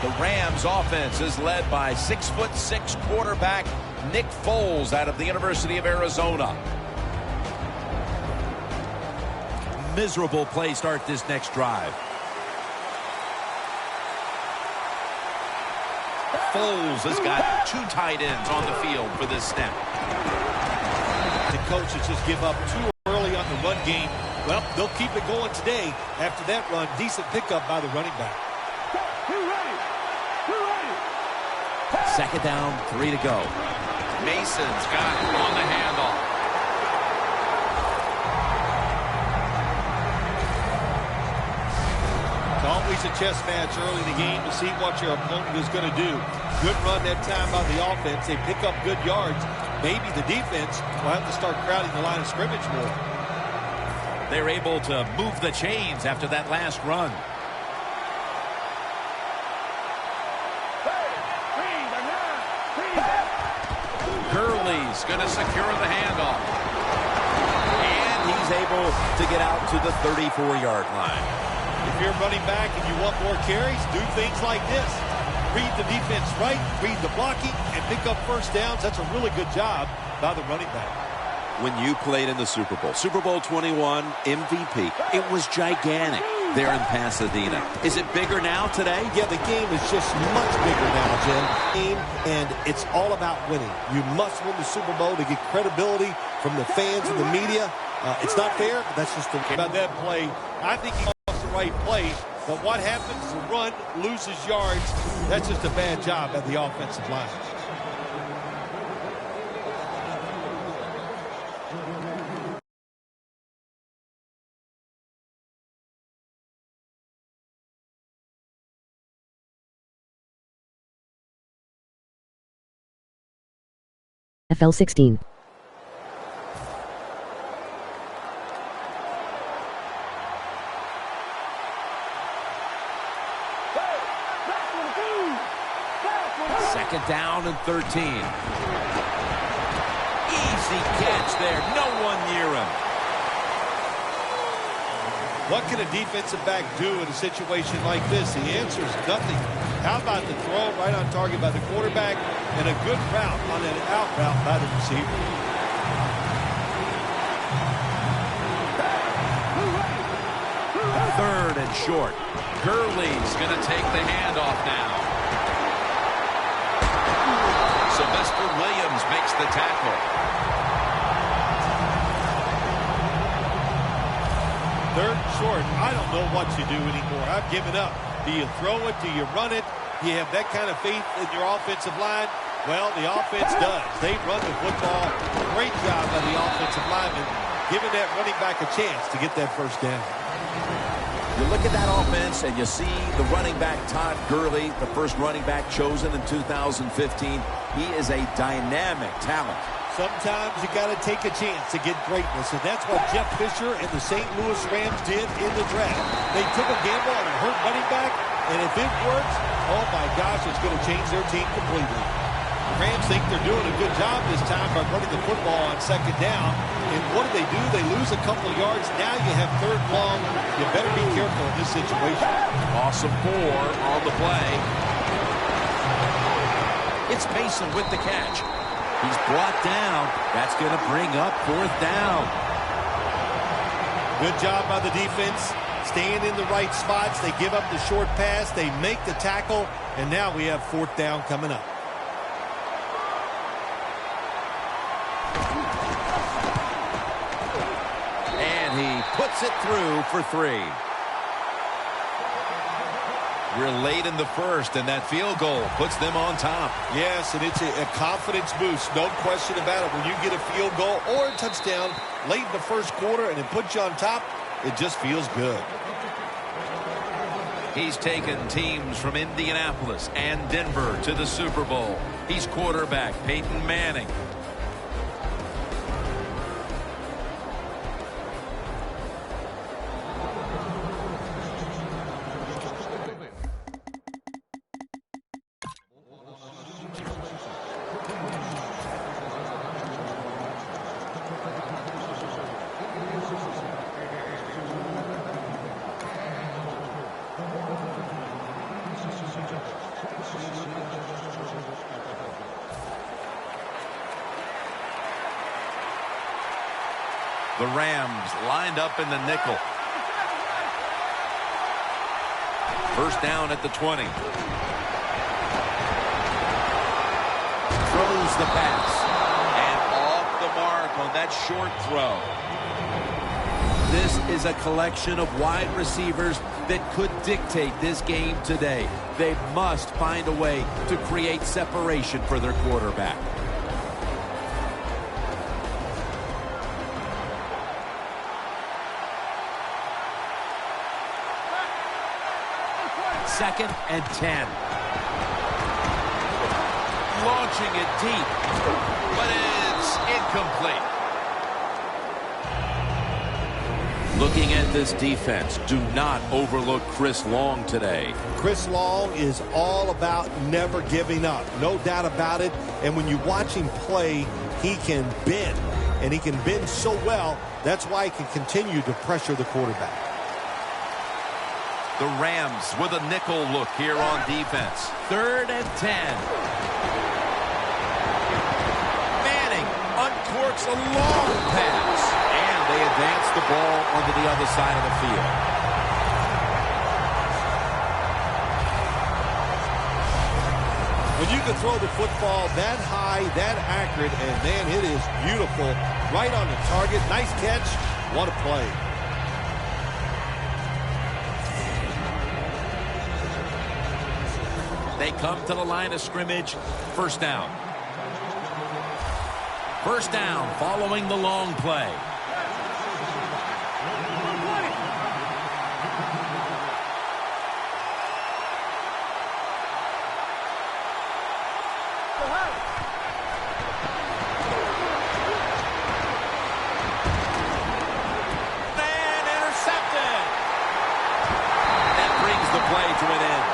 The Rams offense is led by 6'6" quarterback Nick Foles out of the University of Arizona. Miserable play start this next drive. Foles has got 2 tight ends on the field for this snap. The coaches just give up too early on the run game. Well, they'll keep it going today. After that run, decent pickup by the running back. Second down, 3 to go. Mason's got it on the handoff. It's always a chess match early in the game to see what your opponent is going to do. Good run that time by the offense. They pick up good yards. Maybe the defense will have to start crowding the line of scrimmage more. They're able to move the chains after that last run. Gurley's going to secure the handoff. And he's able to get out to the 34-yard line. If you're running back and you want more carries, do things like this. Read the defense right, read the blocking, and pick up first downs. That's a really good job by the running back. When you played in the Super Bowl 21 MVP, it was gigantic there in Pasadena. Is it bigger now today? Yeah, the game is just much bigger now, Jim. And it's all about winning. You must win the Super Bowl to get credibility from the fans and the media. It's not fair, but that's just the about that play. I think he lost the right play, but what happens? The run loses yards. That's just a bad job by the offensive line. FL 16. Second down and 13. Easy catch there. No one near him. What can a defensive back do in a situation like this? The answer is nothing. How about the throw right on target by the quarterback and a good route on that out route by the receiver? Third and short. Gurley's going to take the handoff now. Sylvester Williams makes the tackle. Third and short. I don't know what you do anymore. I've given up. Do you throw it? Do you run it? Do you have that kind of faith in your offensive line? Well, the offense does. They run the football. Great job by the offensive lineman, giving that running back a chance to get that first down. You look at that offense and you see the running back Todd Gurley, the first running back chosen in 2015. He is a dynamic talent. Sometimes you got to take a chance to get greatness, and that's what Jeff Fisher and the St. Louis Rams did in the draft. They took a gamble on a hurt running back, and if it works, oh my gosh, it's going to change their team completely. The Rams think they're doing a good job this time by running the football on second down, and what do? They lose a couple of yards. Now you have third and long. You better be careful in this situation. Awesome 4 on the play. It's Mason with the catch. He's brought down. That's going to bring up fourth down. Good job by the defense. Staying in the right spots. They give up the short pass. They make the tackle. And now we have fourth down coming up. And he puts it through for 3. We're late in the first, and that field goal puts them on top. Yes, and it's a confidence boost, no question about it. When you get a field goal or a touchdown late in the first quarter and it puts you on top, it just feels good. He's taken teams from Indianapolis and Denver to the Super Bowl. He's quarterback Peyton Manning. The Rams lined up in the nickel. First down at the 20. Throws the pass. And off the mark on that short throw. This is a collection of wide receivers that could dictate this game today. They must find a way to create separation for their quarterback. Second and 10. Launching it deep, but it's incomplete. Looking at this defense, do not overlook Chris Long today. Chris Long is all about never giving up. No doubt about it. And when you watch him play, he can bend. And he can bend so well, that's why he can continue to pressure the quarterback. The Rams with a nickel look here on defense. Third and 10. Manning uncorks a long pass. And they advance the ball onto the other side of the field. When you can throw the football that high, that accurate, and man, it is beautiful. Right on the target. Nice catch. What a play. They come to the line of scrimmage. First down. First down following the long play. And intercepted. That brings the play to an end.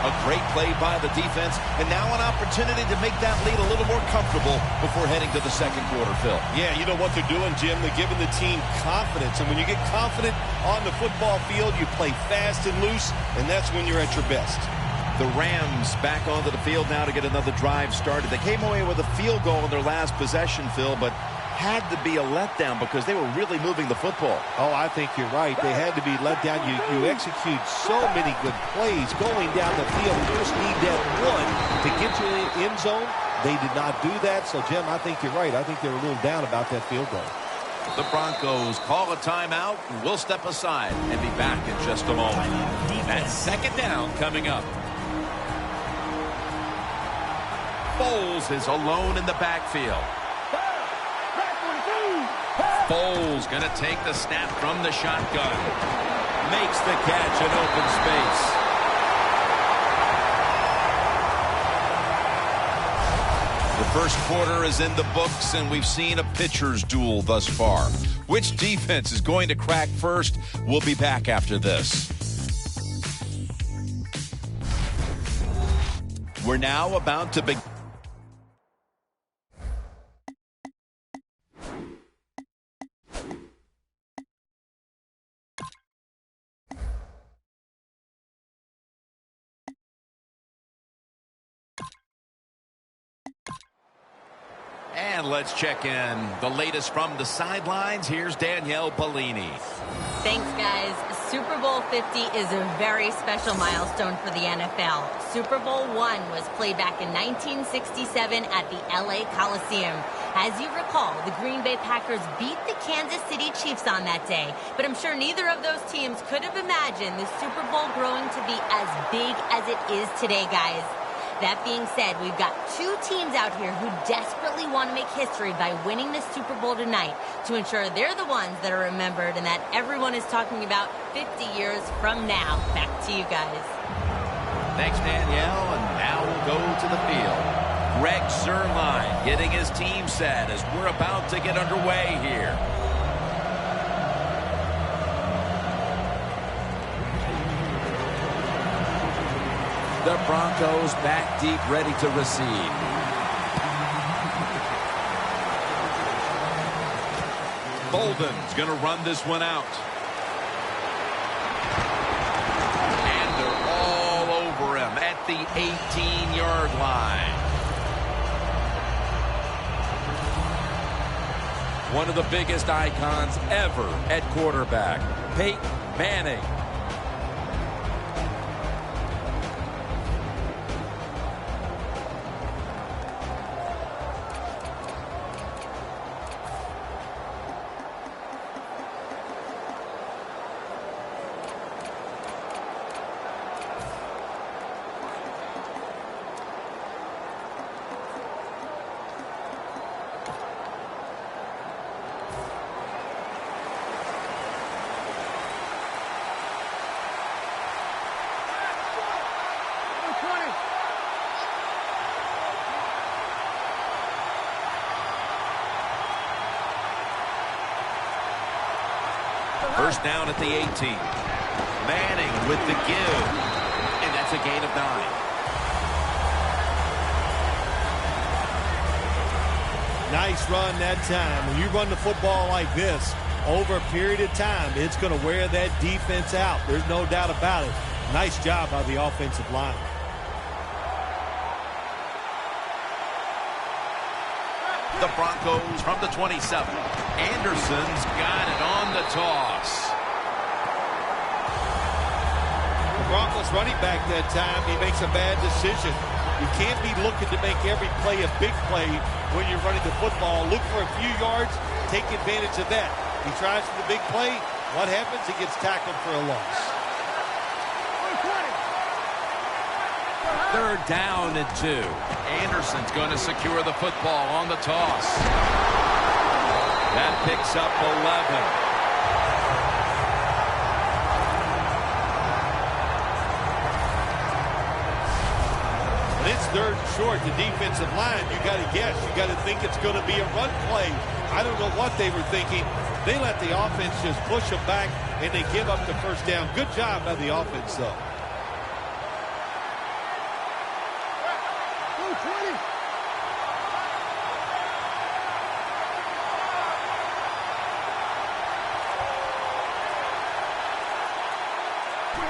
A great play by the defense, and now an opportunity to make that lead a little more comfortable before heading to the second quarter, Phil. Yeah, you know what they're doing, Jim? They're giving the team confidence, and when you get confident on the football field, you play fast and loose, and that's when you're at your best. The Rams back onto the field now to get another drive started. They came away with a field goal in their last possession, Phil, but had to be a letdown because they were really moving the football. Oh, I think you're right. They had to be let down. You execute so many good plays going down the field. You just need that one to get you in the end zone. They did not do that. So, Jim, I think you're right. I think they were a little down about that field goal. The Broncos call a timeout, and we'll step aside and be back in just a moment. That second down coming up. Foles is alone in the backfield. Foles going to take the snap from the shotgun. Makes the catch in open space. The first quarter is in the books, and we've seen a pitcher's duel thus far. Which defense is going to crack first? We'll be back after this. We're now about to begin. And let's check in the latest from the sidelines. Here's Danielle Bellini. Thanks, guys. Super Bowl 50 is a very special milestone for the NFL. Super Bowl I was played back in 1967 at the LA Coliseum. As you recall, the Green Bay Packers beat the Kansas City Chiefs on that day. But I'm sure neither of those teams could have imagined the Super Bowl growing to be as big as it is today, guys. That being said, we've got two teams out here who desperately want to make history by winning the Super Bowl tonight to ensure they're the ones that are remembered and that everyone is talking about 50 years from now. Back to you guys. Thanks, Danielle. And now we'll go to the field. Greg Zuerlein getting his team set as we're about to get underway here. The Broncos back deep, ready to receive. Bolden's going to run this one out. And they're all over him at the 18-yard line. One of the biggest icons ever at quarterback, Peyton Manning. First down at the 18. Manning with the give. And that's a gain of 9. Nice run that time. When you run the football like this, over a period of time, it's going to wear that defense out. There's no doubt about it. Nice job by the offensive line. The Broncos from the 27. Anderson's got it on the toss. The Broncos running back that time, he makes a bad decision. You can't be looking to make every play a big play when you're running the football. Look for a few yards, take advantage of that. He tries for the big play. What happens? He gets tackled for a loss. Third down and 2. Anderson's going to secure the football on the toss. That picks up 11. When it's third and short, the defensive line, you got to guess. You got to think it's going to be a run play. I don't know what they were thinking. They let the offense just push them back, and they give up the first down. Good job by the offense, though.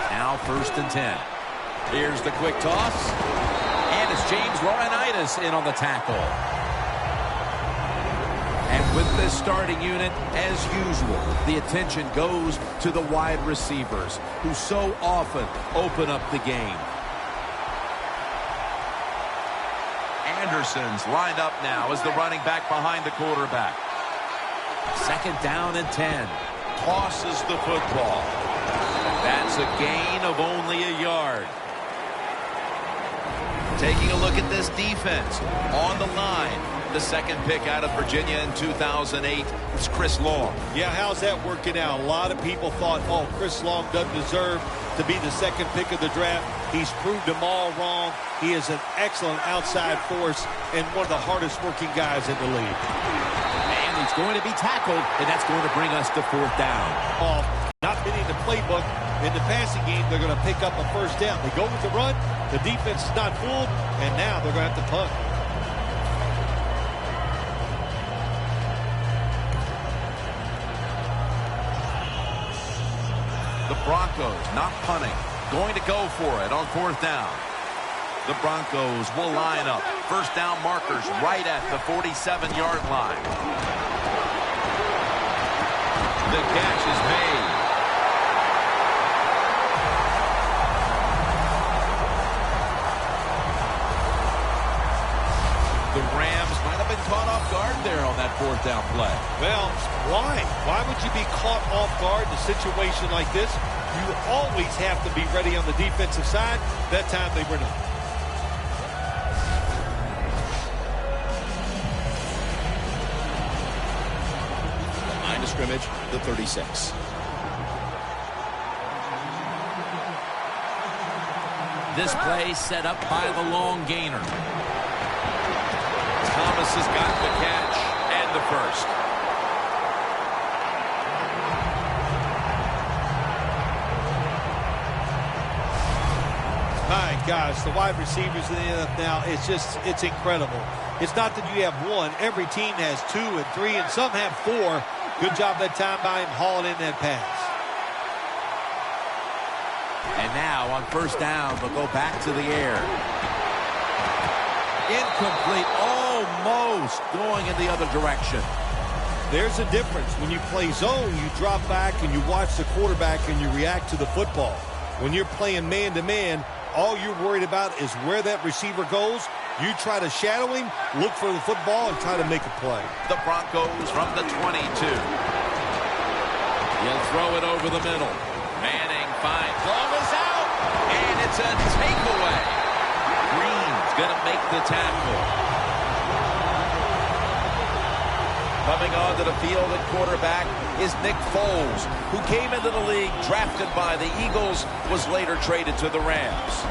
Now first and 10. Here's the quick toss. And it's James Laurinaitis in on the tackle. And with this starting unit, as usual, the attention goes to the wide receivers, who so often open up the game. Anderson's lined up now as the running back behind the quarterback. Second down and 10. Tosses the football. That's a gain of only a yard. Taking a look at this defense on the line. The second pick out of Virginia in 2008 is Chris Long. Yeah, how's that working out? A lot of people thought, oh, Chris Long doesn't deserve to be the second pick of the draft. He's proved them all wrong. He is an excellent outside force and one of the hardest working guys in the league. And he's going to be tackled, and that's going to bring us to fourth down. Not many in the playbook. In the passing game, they're going to pick up a first down. They go with the run. The defense is not fooled, and now they're going to have to punt. The Broncos not punting. Going to go for it on fourth down. The Broncos will line up. First down markers right at the 47-yard line. The catch is made. The Rams might have been caught off guard there on that fourth down play. Well, why? Why would you be caught off guard in a situation like this? You always have to be ready on the defensive side. That time they were not. Line of scrimmage, the 36. This play set up by the long gainer. Thomas has got the catch and the first. My gosh, the wide receivers in the NFL now, it's incredible. It's not that you have one. Every team has 2 and 3, and some have 4. Good job that time by him hauling in that pass. And now on first down, they'll go back to the air. Incomplete, almost going in the other direction. There's a difference. When you play zone, you drop back and you watch the quarterback and you react to the football. When you're playing man-to-man, all you're worried about is where that receiver goes. You try to shadow him, look for the football, and try to make a play. The Broncos from the 22. He'll throw it over the middle. Manning finds. Ball is out, and it's a takeaway. Green's going to make the tackle. Coming onto the field at quarterback is Nick Foles, who came into the league drafted by the Eagles, was later traded to the Rams.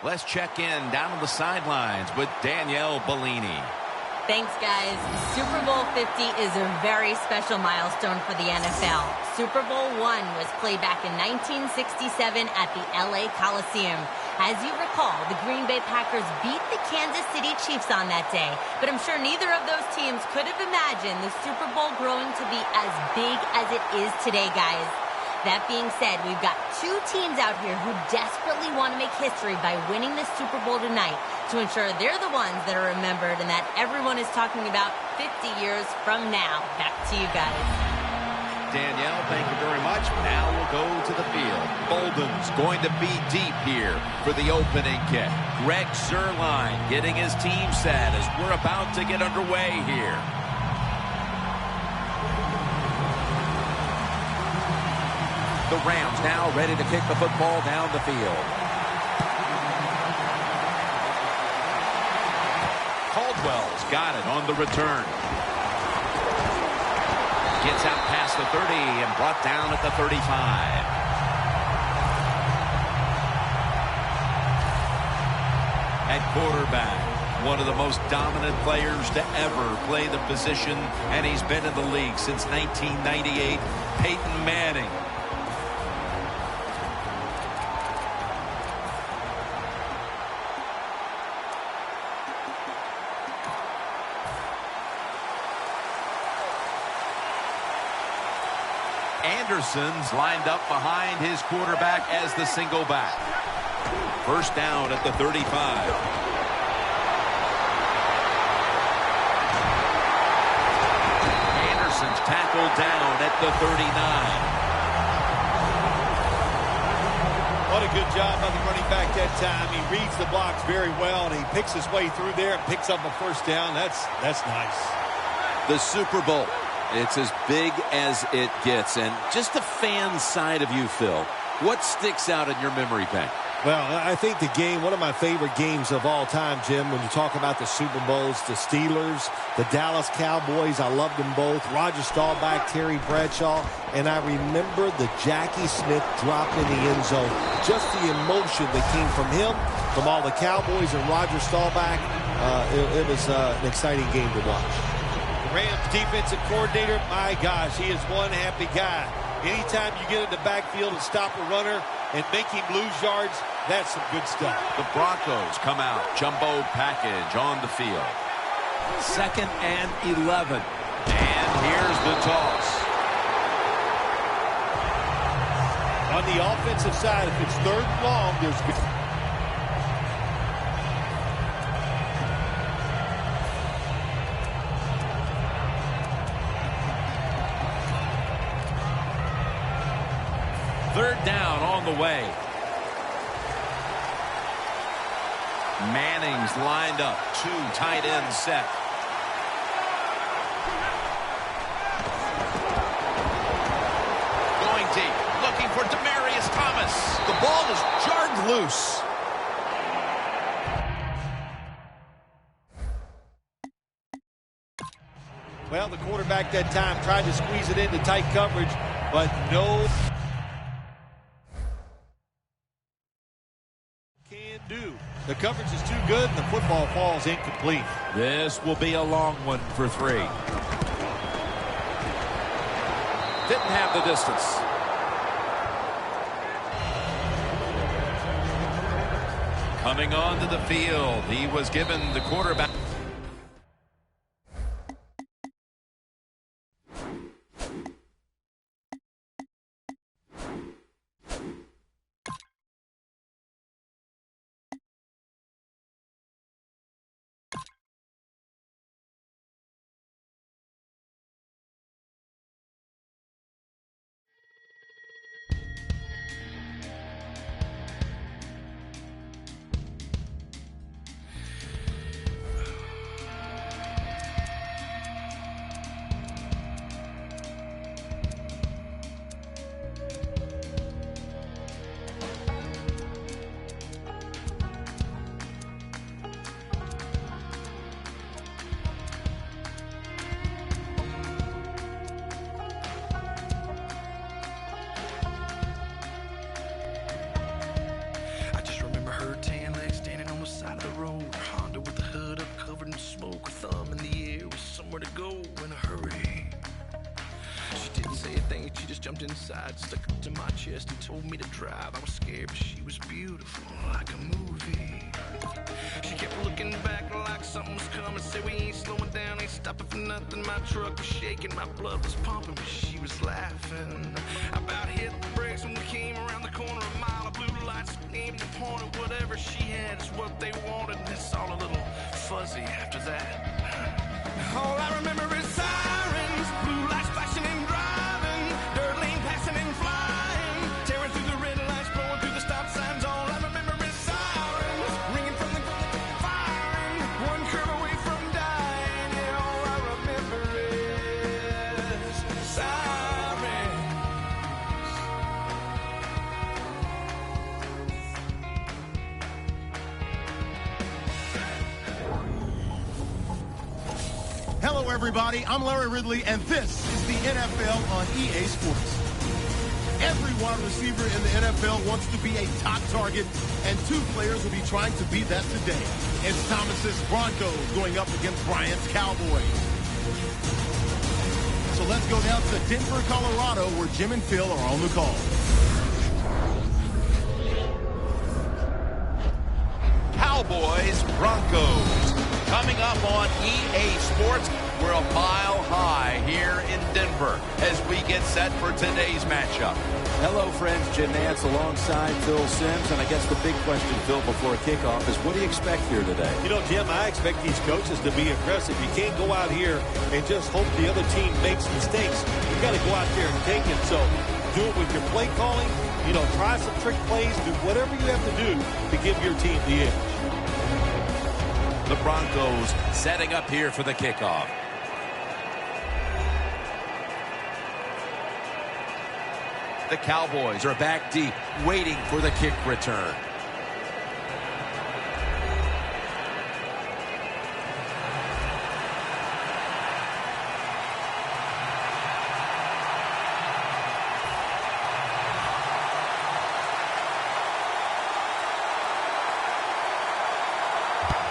Let's check in down on the sidelines with Danielle Bellini. Thanks, guys. Super Bowl 50 is a very special milestone for the NFL. Super Bowl I was played back in 1967 at the LA Coliseum. As you recall, the Green Bay Packers beat the Kansas City Chiefs on that day. But I'm sure neither of those teams could have imagined the Super Bowl growing to be as big as it is today, guys. That being said, we've got two teams out here who desperately want to make history by winning the Super Bowl tonight to ensure they're the ones that are remembered and that everyone is talking about 50 years from now. Back to you guys. Danielle, thank you very much. Now we'll go to the field. Bolden's going to be deep here for the opening kick. Greg Zuerlein getting his team set as we're about to get underway here. The Rams now ready to kick the football down the field. Caldwell's got it on the return. Gets out past the 30 and brought down at the 35. At quarterback, one of the most dominant players to ever play the position, and he's been in the league since 1998, Peyton Manning. Anderson's lined up behind his quarterback as the single back. First down at the 35. Anderson's tackled down at the 39. What a good job by the running back that time. He reads the blocks very well, and he picks his way through there and picks up a first down. That's nice. The Super Bowl. It's as big as it gets. And just the fan side of you, Phil, what sticks out in your memory bank? Well, I think the game, one of my favorite games of all time, Jim, when you talk about the Super Bowls, the Steelers, the Dallas Cowboys, I loved them both. Roger Staubach, Terry Bradshaw, and I remember the Jackie Smith drop in the end zone. Just the emotion that came from him, from all the Cowboys and Roger Staubach. It was an exciting game to watch. Rams defensive coordinator, my gosh, he is one happy guy. Anytime you get in the backfield and stop a runner and make him lose yards, That's some good stuff. The Broncos come out. Jumbo package on the field. 2nd and 11. And here's the toss. On the offensive side, if it's 3rd and long, there's good. Third down on the way. Manning's lined up. 2 tight ends set. Going deep. Looking for Demaryius Thomas. The ball is jarred loose. Well, the quarterback that time tried to squeeze it into tight coverage, but no can do. The coverage is too good, and the football falls incomplete. This will be a long one for 3. Didn't have the distance. Coming onto the field, he was given the quarterback. Inside, stuck up to my chest and told me to drive. I was scared, but she was beautiful, like a movie. She kept looking back like something was coming. Said we ain't slowing down, ain't stopping for nothing. My truck was shaking, my blood was pumping, but she was laughing. I about hit the brakes when we came around the corner. A mile of blue lights aimed and pointed. Whatever she had is what they wanted. It's all a little fuzzy after that. All I remember is sirens, blue lights flashing and driving, dirt lane passing and flying, tearing through the red lights, blowing through the stop signs. All I remember is sirens, ringing from the firing, one curve away from dying. Yeah, all I remember is sirens. Hello, everybody. I'm Larry Ridley, and this is the NFL on EA Sports. Every wide receiver in the NFL wants to be a top target, and 2 players will be trying to be that today. It's Thomas's Broncos going up against Bryant's Cowboys. So let's go down to Denver, Colorado, where Jim and Phil are on the call. Cowboys, Broncos. Coming up on EA Sports, we're a mile high here in Denver as we get set for today's matchup. Hello, friends. Jim Nantz alongside Phil Simms. And I guess the big question, Phil, before kickoff is what do you expect here today? You know, Jim, I expect these coaches to be aggressive. You can't go out here and just hope the other team makes mistakes. You got to go out there and take it. So do it with your play calling. You know, try some trick plays. Do whatever you have to do to give your team the edge. The Broncos setting up here for the kickoff. The Cowboys are back deep, waiting for the kick return.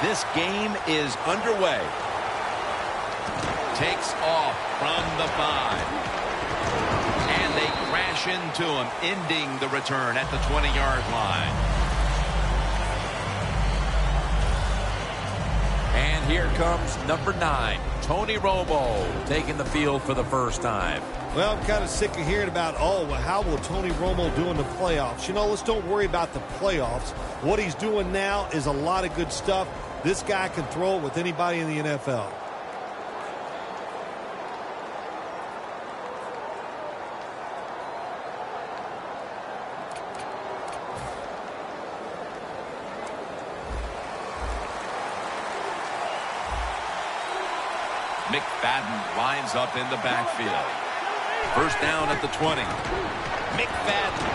This game is underway. Takes off from the 5. And they crash into him, ending the return at the 20-yard line. here comes number 9, Tony Romo, taking the field for the first time. Well, I'm kind of sick of hearing about, how will Tony Romo do in the playoffs? You know, let's don't worry about the playoffs. What he's doing now is a lot of good stuff. This guy can throw it with anybody in the NFL. McFadden lines up in the backfield. First down at the 20. McFadden.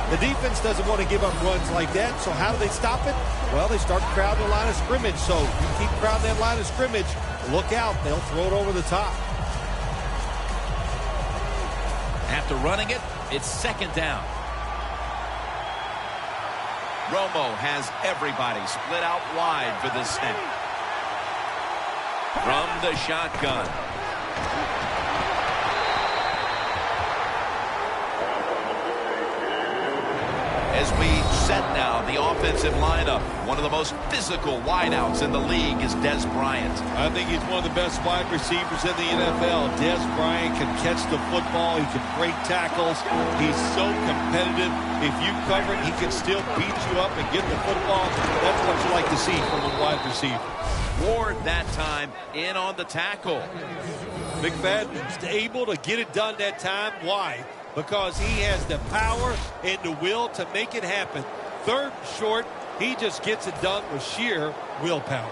The defense doesn't want to give up runs like that, so how do they stop it? Well, they start crowding the line of scrimmage, so you keep crowding that line of scrimmage, look out, they'll throw it over the top. After running it, it's second down. Romo has everybody split out wide for this snap. From the shotgun. As we set now the offensive lineup, one of the most physical wideouts in the league is Dez Bryant. I think he's one of the best wide receivers in the NFL. Dez Bryant can catch the football. He can break tackles. He's so competitive. If you cover it, he can still beat you up and get the football. That's what you like to see from a wide receiver. Ward that time in on the tackle. McFadden's able to get it done that time. Why? Because he has the power and the will to make it happen. Third and short, he just gets it done with sheer willpower.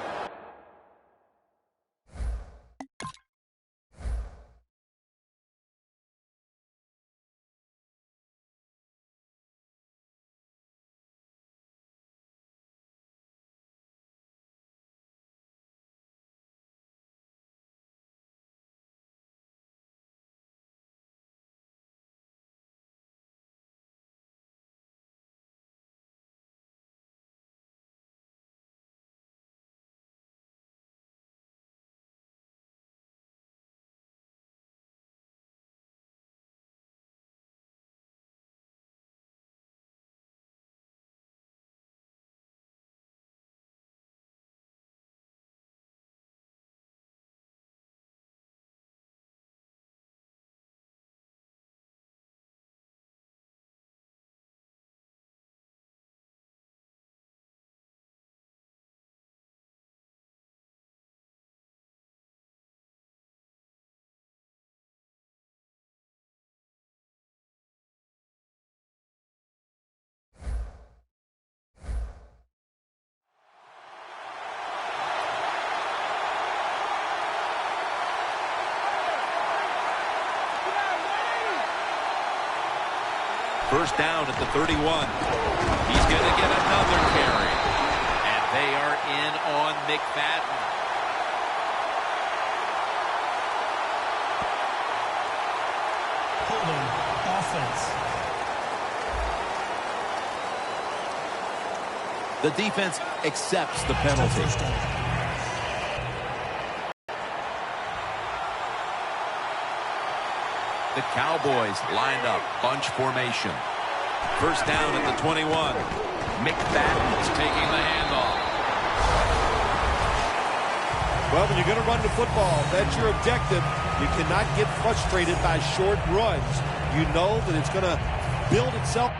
First down at the 31. He's going to get another carry. And they are in on McFadden. Holding offense. The defense accepts the penalty. The Cowboys lined up, bunch formation. First down at the 21. McFadden's taking the handoff. Well, when you're going to run the football, that's your objective. You cannot get frustrated by short runs. You know that it's going to build itself.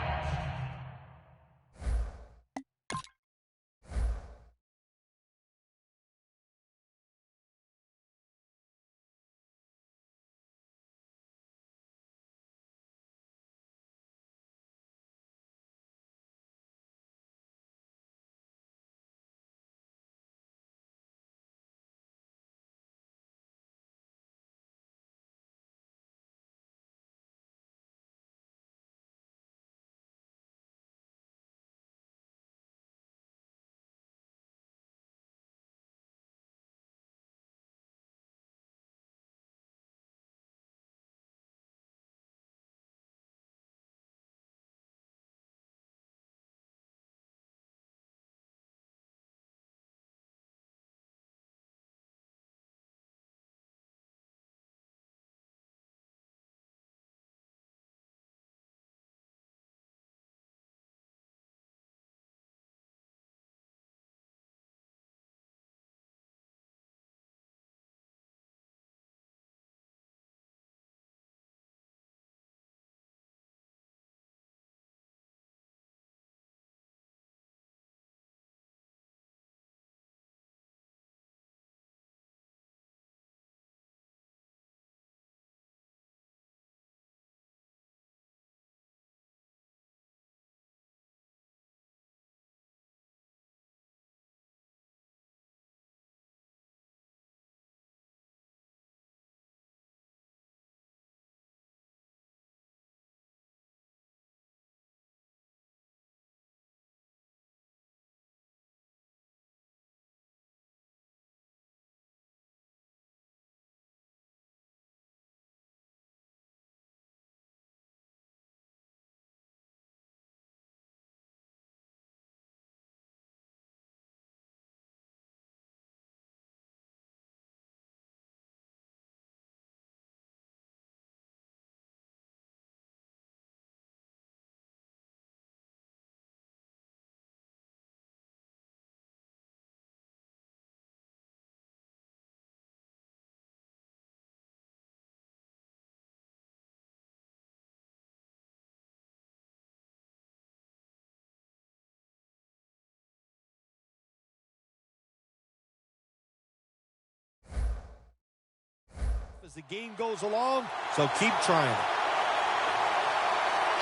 the game goes along, so keep trying.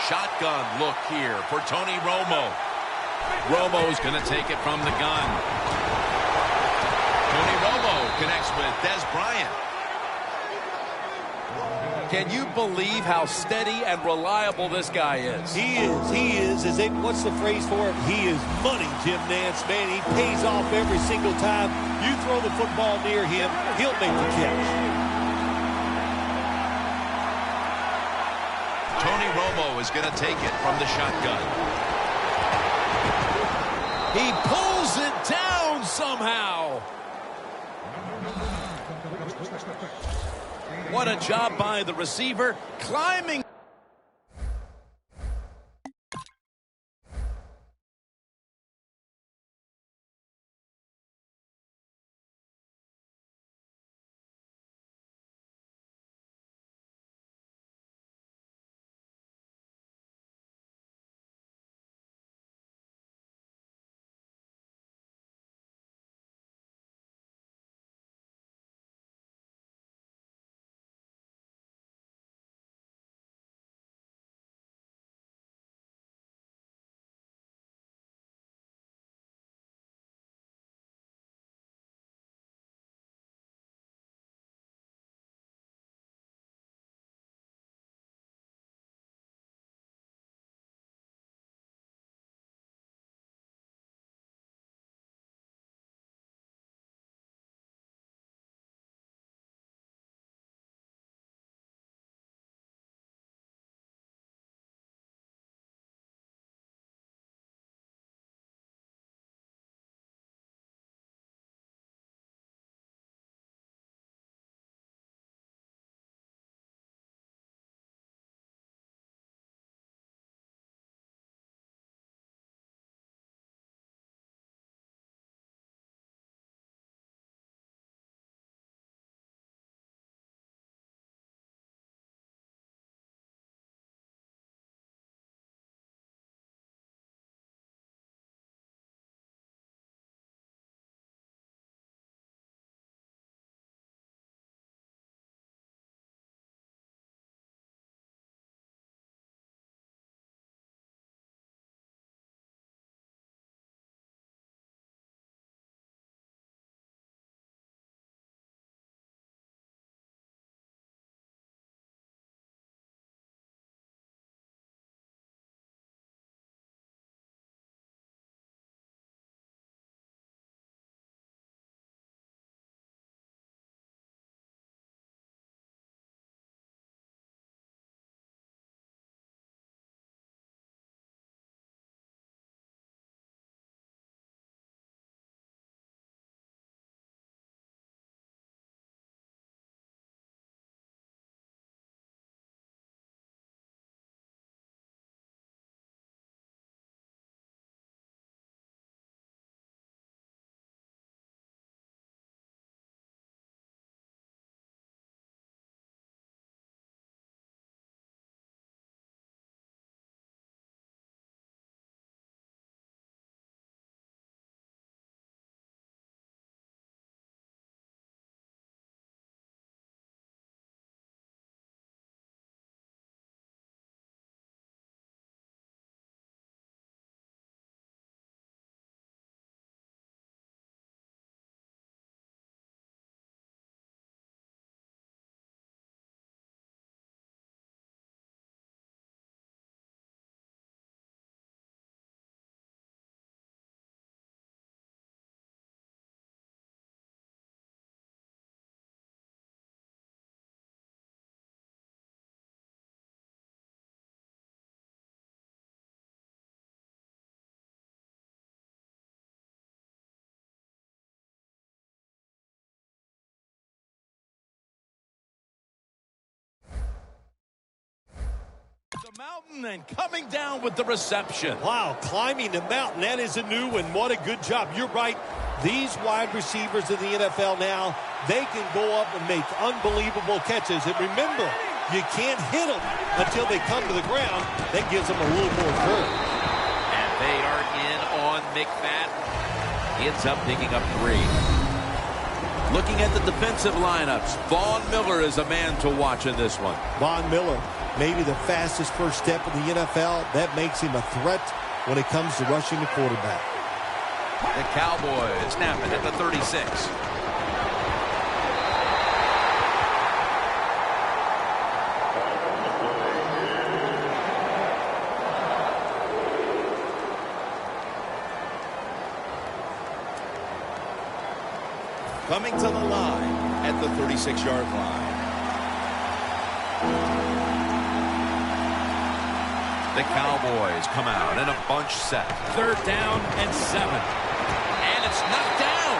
Shotgun look here for Tony Romo. Romo's going to take it from the gun. Tony Romo connects with Des Bryant. Can you believe how steady and reliable this guy is? He is. What's the phrase for it? He is money, Jim Nantz. Man, he pays off every single time. You throw the football near him, he'll make the catch. Tony Romo is going to take it from the shotgun. He pulls it down somehow. What a job by the receiver, climbing. The mountain and coming down with the reception. Wow, climbing the mountain. That is a new one. What a good job. You're right. These wide receivers in the NFL now, they can go up and make unbelievable catches. And remember, you can't hit them until they come to the ground. That gives them a little more curve. And they are in on McFadden. He ends up picking up 3. Looking at the defensive lineups, Von Miller is a man to watch in this one. Von Miller, maybe the fastest first step in the NFL. That makes him a threat when it comes to rushing the quarterback. The Cowboys snap it at the 36. Coming to the line at the 36-yard line. The Cowboys come out in a bunch set. 3rd down and 7. And it's knocked down.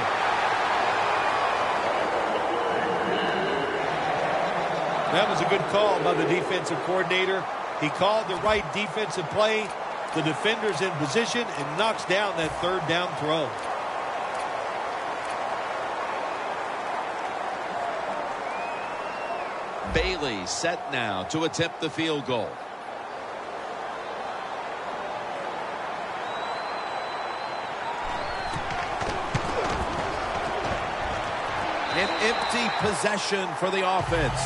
That was a good call by the defensive coordinator. He called the right defensive play. The defender's in position and knocks down that 3rd down throw. Bailey set now to attempt the field goal. An empty possession for the offense.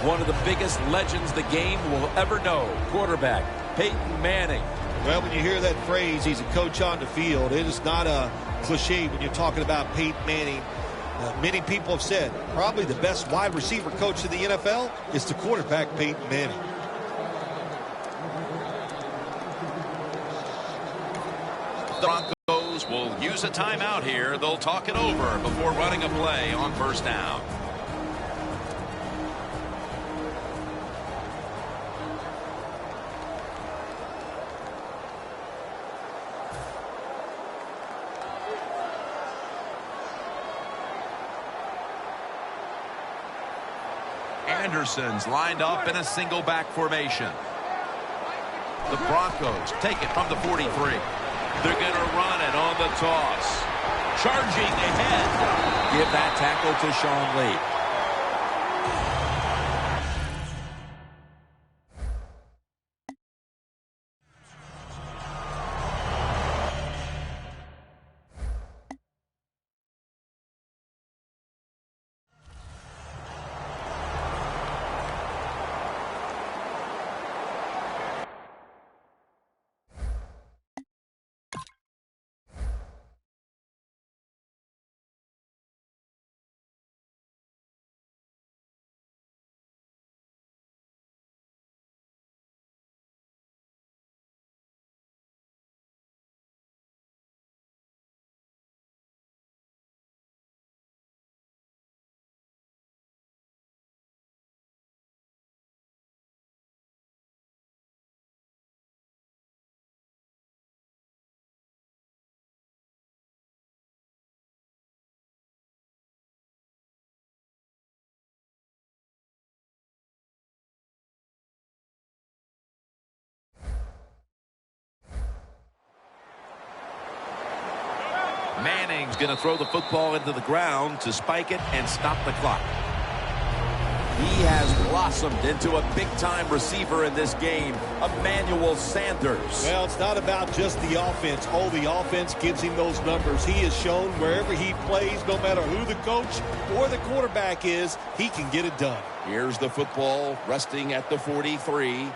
One of the biggest legends the game will ever know, quarterback Peyton Manning. Well, when you hear that phrase, he's a coach on the field, it is not a cliche when you're talking about Peyton Manning. Many people have said probably the best wide receiver coach in the NFL is the quarterback Peyton Manning. The Broncos will use a timeout here. They'll talk it over before running a play on 1st down. Anderson's lined up in a single back formation. The Broncos take it from the 43. They're going to run it on the toss. Charging ahead. Give that tackle to Sean Lee. Manning's going to throw the football into the ground to spike it and stop the clock. He has blossomed into a big-time receiver in this game, Emmanuel Sanders. Well, it's not about just the offense. Oh, the offense gives him those numbers. He has shown wherever he plays, no matter who the coach or the quarterback is, he can get it done. Here's the football resting at the 43.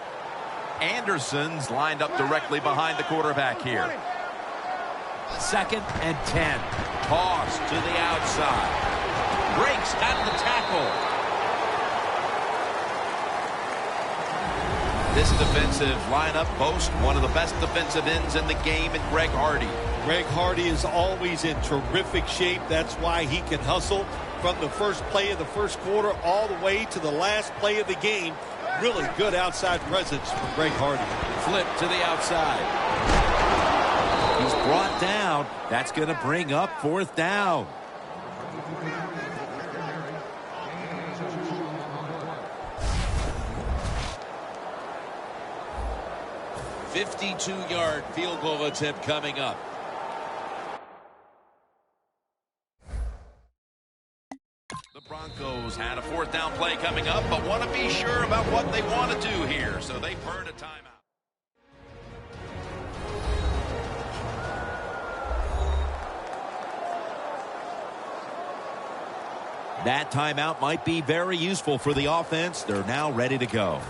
Anderson's lined up directly behind the quarterback here. 2nd and 10. Toss to the outside. Breaks out of the tackle. This defensive lineup boasts one of the best defensive ends in the game in Greg Hardy. Greg Hardy is always in terrific shape. That's why he can hustle from the first play of the first quarter all the way to the last play of the game. Really good outside presence from Greg Hardy. Flip to the outside. He's brought down. That's going to bring up 4th down. $52-yard field goal attempt coming up. The Broncos had a 4th down play coming up, but want to be sure about what they want to do here, so they burn a timeout. That timeout might be very useful for the offense. They're now ready to go.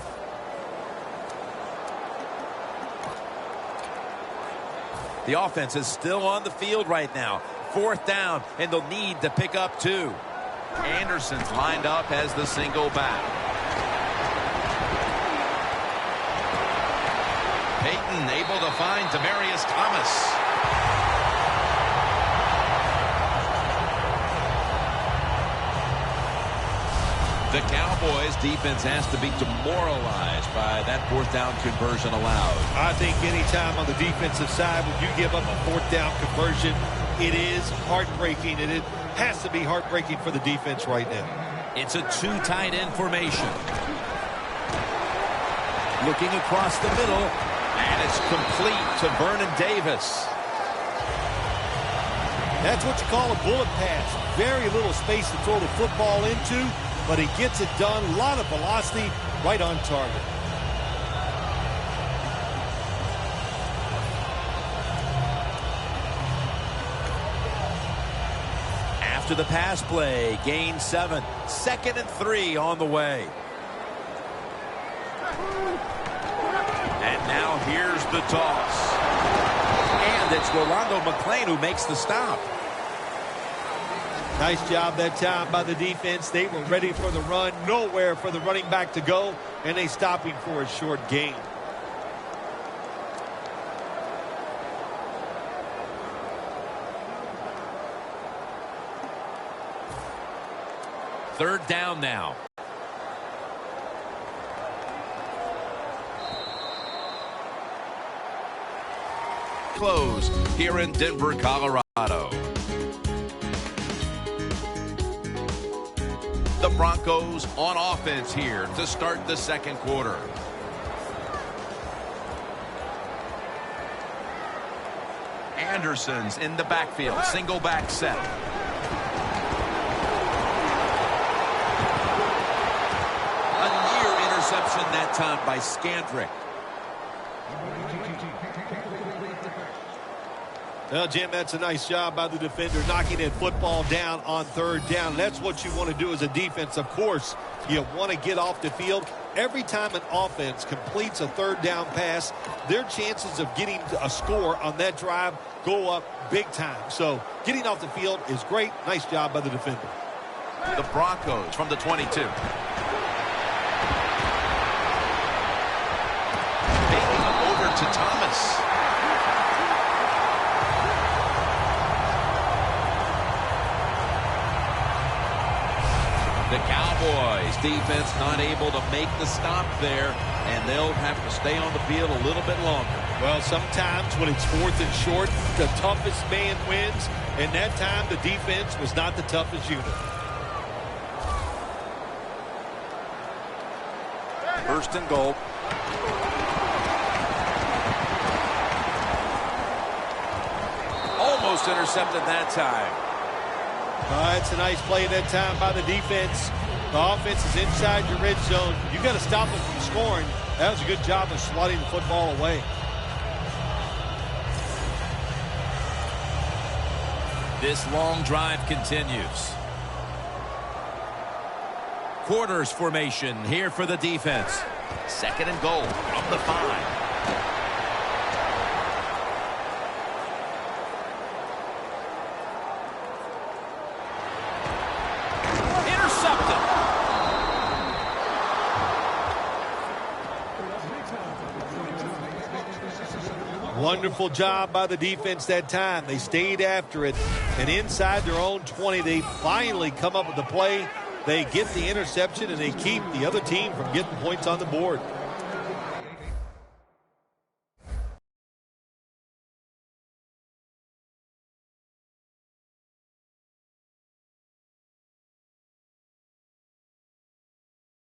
The offense is still on the field right now. 4th down, and they'll need to pick up 2. Anderson's lined up as the single back. Peyton able to find Demaryius Thomas. The Cowboys defense has to be demoralized by that 4th down conversion allowed. I think anytime on the defensive side when you give up a 4th down conversion, it is heartbreaking, and it has to be heartbreaking for the defense right now. It's a 2 tight end formation. Looking across the middle, and it's complete to Vernon Davis. That's what you call a bullet pass. Very little space to throw the football into, but he gets it done. A lot of velocity, right on target. After the pass play, gain 7. 2nd and 3 on the way. And now here's the toss. And it's Rolando McClain who makes the stop. Nice job that time by the defense. They were ready for the run. Nowhere for the running back to go, and they stop him for a short gain. Third down now. Close here in Denver, Colorado. The Broncos on offense here to start the 2nd quarter. Anderson's in the backfield. Single back set. A near interception that time by Scandrick. Well, Jim, that's a nice job by the defender knocking that football down on 3rd down. That's what you want to do as a defense. Of course, you want to get off the field. Every time an offense completes a 3rd down pass, their chances of getting a score on that drive go up big time. So getting off the field is great. Nice job by the defender. The Broncos from the 22. Making it over to Thomas. The Cowboys defense not able to make the stop there, and they'll have to stay on the field a little bit longer. Well, sometimes when it's 4th and short, the toughest man wins, and that time the defense was not the toughest unit. 1st and goal. Almost intercepted that time. It's a nice play that time by the defense. The offense is inside your red zone. You got to stop them from scoring. That was a good job of swatting the football away. This long drive continues. Quarters formation here for the defense. 2nd and goal from the 5. Wonderful job by the defense that time. They stayed after it, and inside their own 20, they finally come up with the play. They get the interception, and they keep the other team from getting points on the board.